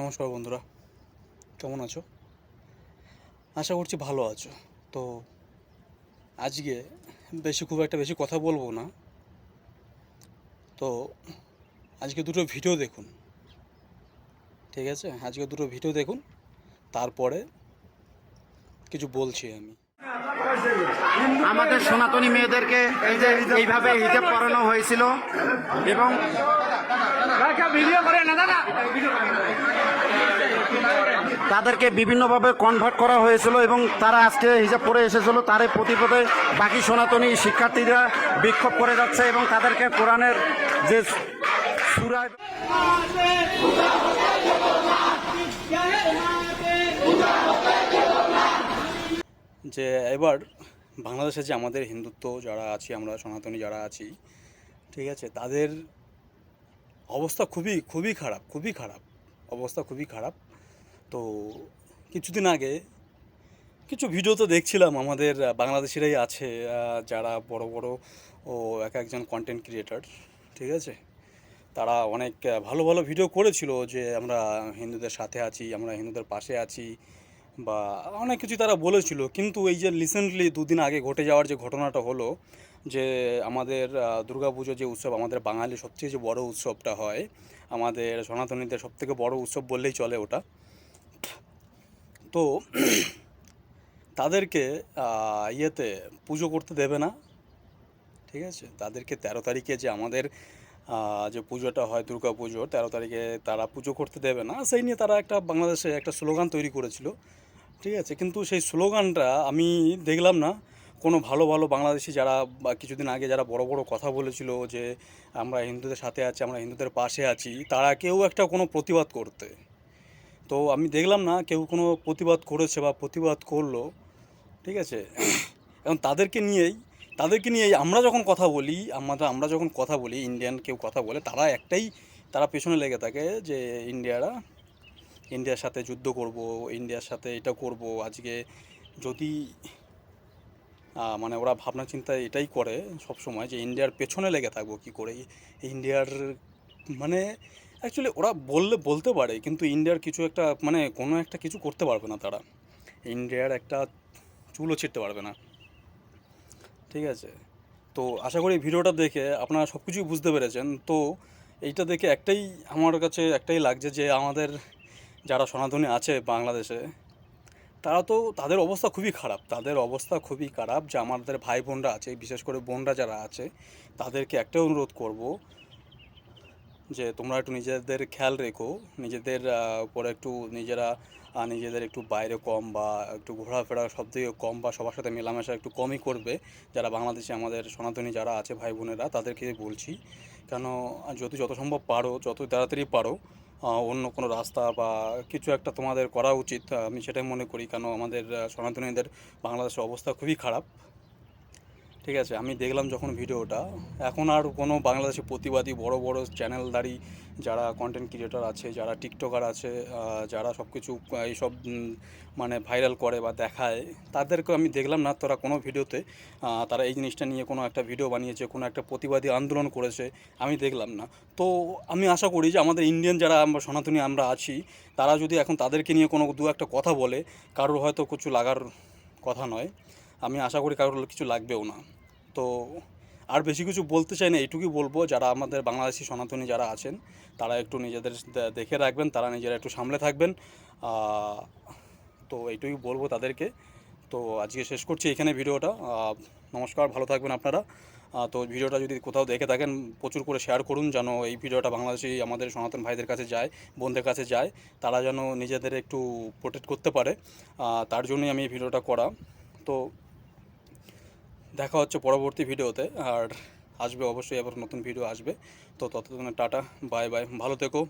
নমস্কার বন্ধুরা, কেমন আছো? আশা করছি ভালো আছো। তো আজকে খুব একটা বেশি কথা বলবো না। তো আজকে দুটো ভিডিও দেখুন, ঠিক আছে? আজকে দুটো ভিডিও দেখুন, তারপরে কিছু বলছি আমি। আমাদের সনাতনী মেয়েদেরকে এই যে এইভাবে হিজাব পরানো হয়েছিল এবং তাদেরকে বিভিন্নভাবে কনভার্ট করা হয়েছিল এবং তারা আজকে হিজাব পরে এসেছিল। তারই প্রতিপদে বাকি সনাতনী শিক্ষার্থীরা বিক্ষোভ করে যাচ্ছে এবং তাদেরকে কোরআনের যে সূরা যে এবার বাংলাদেশে যে আমাদের হিন্দুত্ব যারা আছি, আমরা সনাতনী যারা আছি, ঠিক আছে, তাদের অবস্থা খুবই খুবই খারাপ, খুবই খারাপ অবস্থা, খুবই খারাপ। তো কিছুদিন আগে কিছু ভিডিও তো দেখছিলাম, আমাদের বাংলাদেশিরাই আছে যারা বড় বড় ও একজন কন্টেন্ট ক্রিয়েটার, ঠিক আছে, তারা অনেক ভালো ভালো ভিডিও করেছিল যে আমরা হিন্দুদের সাথে আছি, আমরা হিন্দুদের পাশে আছি, বা অনেক কিছু তারা বলেছিল। কিন্তু এই যে রিসেন্টলি দুদিন আগে ঘটে যাওয়ার যে ঘটনাটা হলো, যে আমাদের দুর্গাপুজো যে উৎসব, আমাদের বাঙালির সবচেয়ে যে বড় উৎসবটা হয়, আমাদের সনাতনীদের সবথেকে বড় উৎসব বললেই চলে ওটা। তো তাদেরকে ইয়েতে পুজো করতে দেবে না, ঠিক আছে? তাদেরকে 13 তারিখে যে আমাদের যে পুজোটা হয়, দুর্গা পুজো 13 তারিখে তারা পুজো করতে দেবে না, সেই নিয়ে তারা একটা বাংলাদেশে একটা স্লোগান তৈরি করেছিল, ঠিক আছে। কিন্তু সেই স্লোগানটা আমি দেখলাম না কোনো ভালো ভালো বাংলাদেশি যারা বা কিছুদিন আগে যারা বড় বড় কথা বলেছিল যে আমরা হিন্দুদের সাথে আছি, আমরা হিন্দুদের পাশে আছি, তারা কেউ একটা কোনো প্রতিবাদ করতে। তো আমি দেখলাম না কেউ কোনো প্রতিবাদ করেছে বা প্রতিবাদ করলো, ঠিক আছে। এখন তাদেরকে নিয়েই আমরা যখন কথা বলি, আমরা যখন কথা বলি, ইন্ডিয়ান কেউ কথা বলে, তারা পেছনে লেগে থাকে যে ইন্ডিয়ার সাথে যুদ্ধ করব, ইন্ডিয়ার সাথে এটা করব। আজকে যদি মানে ওরা ভাবনা চিন্তা এটাই করে সব সময় যে ইন্ডিয়ার পেছনে লেগে থাকবো কী করে, ইন্ডিয়ার মানে অ্যাকচুয়ালি ওরা বলতে পারে, কিন্তু ইন্ডিয়ার কিছু একটা মানে কোনো একটা কিছু করতে পারবে না তারা, ইন্ডিয়ার একটা চুলও ছিঁড়তে পারবে না, ঠিক আছে। তো আশা করি ভিডিওটা দেখে আপনারা সব কিছুই বুঝতে পেরেছেন। তো এইটা দেখে আমার কাছে একটাই লাগছে যে আমাদের যারা সনাতনী আছে বাংলাদেশে, তাদের অবস্থা খুবই খারাপ, যে আমাদের ভাই বোনরা আছে, বিশেষ করে বোনরা যারা আছে, তাদেরকে একটাই অনুরোধ করব যে তোমরা একটু নিজেদের খেয়াল রেখো, নিজেদের উপরে একটু নিজেদের একটু বাইরে কম, বা একটু ঘোরাফেরা সব থেকে কম, বা সবার সাথে মেলামেশা একটু কমই করবে। যারা বাংলাদেশে আমাদের সনাতনী যারা আছে ভাই বোনেরা, তাদেরকে বলছি, কেন যত সম্ভব পারো, যত তাড়াতাড়ি পারো অন্য কোনো রাস্তা বা কিছু একটা তোমাদের করা উচিত, আমি সেটাই মনে করি। কেন আমাদের সনাতনীদের বাংলাদেশের অবস্থা খুবই খারাপ, ঠিক আছে। আমি দেখলাম যখন ভিডিওটা, এখন আর কোনো বাংলাদেশি প্রতিবাদী বড় বড় চ্যানেলদারি যারা কন্টেন্ট ক্রিয়েটর আছে, যারা টিকটকার আছে, যারা সব কিছু এইসব মানে ভাইরাল করে বা দেখায়, তাদেরকে আমি দেখলাম না তারা কোনো ভিডিওতে তারা এই জিনিসটা নিয়ে কোনো একটা ভিডিও বানিয়েছে, কোনো একটা প্রতিবাদী আন্দোলন করেছে, আমি দেখলাম না। তো আমি আশা করি যে আমাদের ইন্ডিয়ান যারা আমরা সনাতনী আমরা আছি, তারা যদি এখন তাদেরকে নিয়ে কোনো দু একটা কথা বলে, কারোর হয়তো কিছু লাগার কথা নয়, আমি আশা করি কারোর কিছু লাগবেও না। তো আর বেশি কিছু বলতে চাই না, এইটুকুই বলবো, যারা আমাদের বাংলাদেশি সনাতনী যারা আছেন, তারা একটু নিজেদের দেখে রাখবেন, তারা নিজেরা একটু সামলে থাকবেন। তো এইটুকুই বলবো তাদেরকে। তো আজকে শেষ করছি এখানে ভিডিওটা। নমস্কার, ভালো থাকবেন আপনারা। তো ভিডিওটা যদি কোথাও দেখে থাকেন, প্রচুর করে শেয়ার করুন, যেন এই ভিডিওটা বাংলাদেশি আমাদের সনাতন ভাইদের কাছে যায়, বোনদের কাছে যায়, তারা যেন নিজেদের একটু প্রোটেক্ট করতে পারে। তার জন্যই আমি এই ভিডিওটা করা। তো দেখা হচ্ছে পরবর্তী ভিডিওতে, আর আসবে অবশ্যই আবার নতুন ভিডিও আসবে। তো ততদিনে টাটা, বাই বাই, ভালো থেকো।